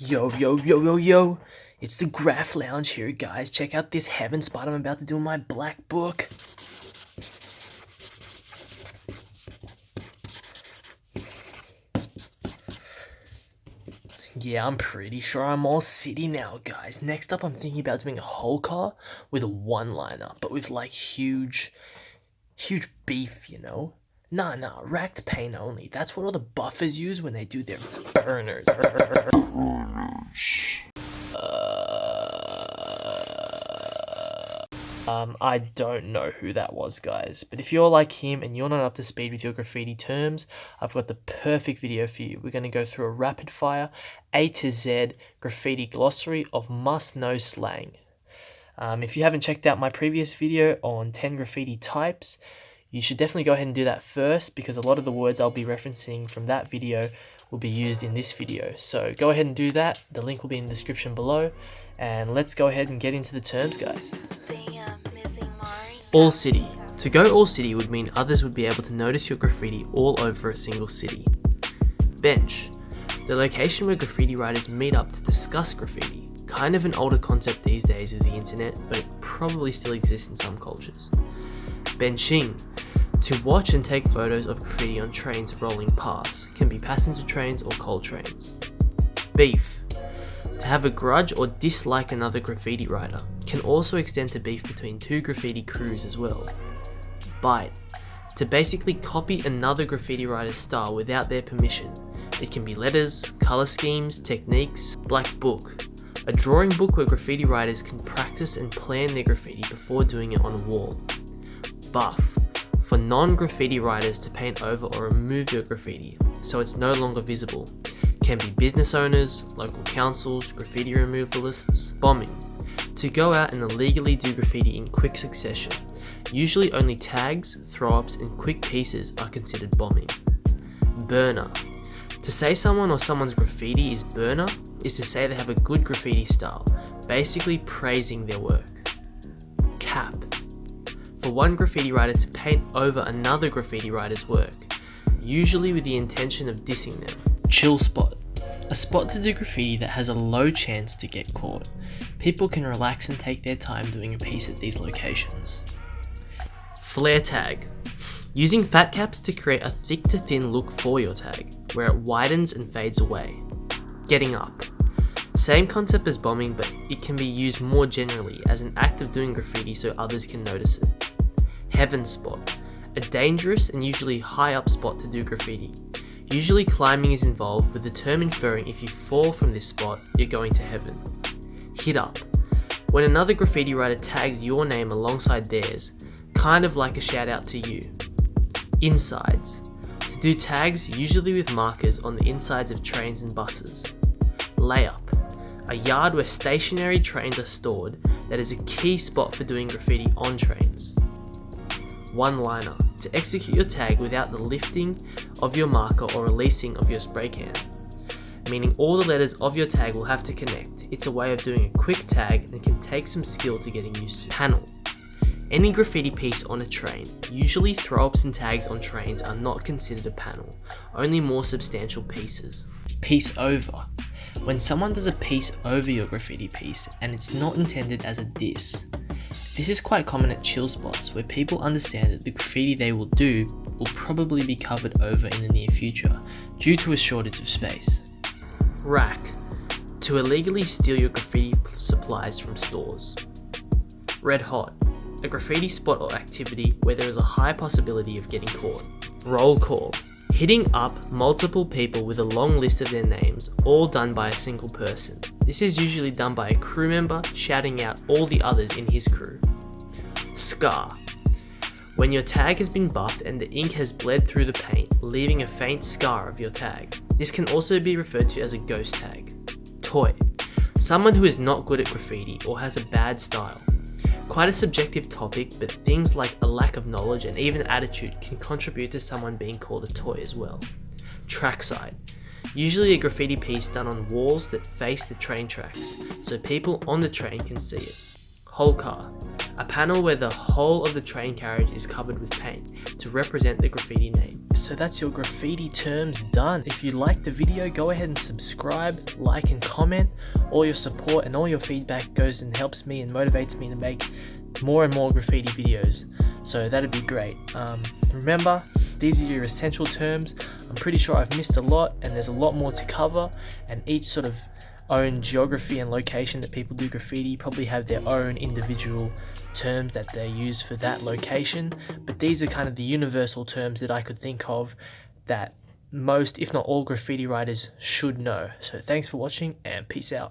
Yo, yo, yo, yo, yo. It's the Graff Lounge here, guys. Check out this heaven spot I'm about to do in my black book. Yeah, I'm pretty sure I'm all city now, guys. Next up, I'm thinking about doing a whole car with a one-liner, but with like huge beef, you know? Nah, racked paint only. That's what all the buffers use when they do their burners. I don't know who that was, guys, but if you're like him and you're not up to speed with your graffiti terms, I've got the perfect video for you. We're going to go through a rapid fire A to Z graffiti glossary of must-know slang. If you haven't checked out my previous video on 10 graffiti types, you should definitely go ahead and do that first, because a lot of the words I'll be referencing from that video will be used in this video. So go ahead and do that. The link will be in the description below, and let's go ahead and get into the terms, guys. All city. To go all city would mean others would be able to notice your graffiti all over a single city. Bench. The location where graffiti writers meet up to discuss graffiti. Kind of an older concept these days with the internet, but it probably still exists in some cultures. Benching. To watch and take photos of graffiti on trains rolling past. Can be passenger trains or coal trains. Beef. To have a grudge or dislike another graffiti writer. Can also extend to beef between two graffiti crews as well. Bite. To basically copy another graffiti writer's style without their permission. It can be letters, colour schemes, techniques, black book. A drawing book where graffiti writers can practice and plan their graffiti before doing it on a wall. Buff. For non-graffiti writers to paint over or remove your graffiti, so it's no longer visible. Can be business owners, local councils, graffiti removalists. Bombing. To go out and illegally do graffiti in quick succession. Usually only tags, throw-ups and quick pieces are considered bombing. Burner. To say someone or someone's graffiti is burner is to say they have a good graffiti style, basically praising their work. Cap. For one graffiti writer to paint over another graffiti writer's work, usually with the intention of dissing them. Chill spot. A spot to do graffiti that has a low chance to get caught. People can relax and take their time doing a piece at these locations. Flare tag. Using fat caps to create a thick to thin look for your tag, where it widens and fades away. Getting up. Same concept as bombing, but it can be used more generally as an act of doing graffiti so others can notice it. Heaven spot. A dangerous and usually high up spot to do graffiti. Usually climbing is involved, with the term inferring if you fall from this spot, you're going to heaven. Hit up. When another graffiti writer tags your name alongside theirs, kind of like a shout out to you. Insides. To do tags usually with markers on the insides of trains and buses. Layup. A yard where stationary trains are stored that is a key spot for doing graffiti on trains. One-liner. To execute your tag without the lifting of your marker or releasing of your spray can. Meaning all the letters of your tag will have to connect. It's a way of doing a quick tag and can take some skill to getting used to. Panel. Any graffiti piece on a train, usually throw-ups and tags on trains are not considered a panel, only more substantial pieces. Piece over. When someone does a piece over your graffiti piece and it's not intended as a diss. This is quite common at chill spots where people understand that the graffiti they will do will probably be covered over in the near future due to a shortage of space. Rack. To illegally steal your graffiti supplies from stores. Red hot. A graffiti spot or activity where there is a high possibility of getting caught. Roll call. Hitting up multiple people with a long list of their names, all done by a single person. This is usually done by a crew member shouting out all the others in his crew. Scar. When your tag has been buffed and the ink has bled through the paint, leaving a faint scar of your tag. This can also be referred to as a ghost tag. Toy. Someone who is not good at graffiti or has a bad style. Quite a subjective topic, but things like a lack of knowledge and even attitude can contribute to someone being called a toy as well. Trackside. Usually a graffiti piece done on walls that face the train tracks, so people on the train can see it. Whole car. a panel where the whole of the train carriage is covered with paint to represent the graffiti name. So that's your graffiti terms done. If you liked the video, go ahead and subscribe, like and comment. All your support and all your feedback goes and helps me and motivates me to make more and more graffiti videos. So that'd be great. Remember, these are your essential terms. I'm pretty sure I've missed a lot and there's a lot more to cover, and each sort of own geography and location that people do graffiti probably have their own individual terms that they use for that location, but these are kind of the universal terms that I could think of that most, if not all, graffiti writers should know. So thanks for watching and peace out.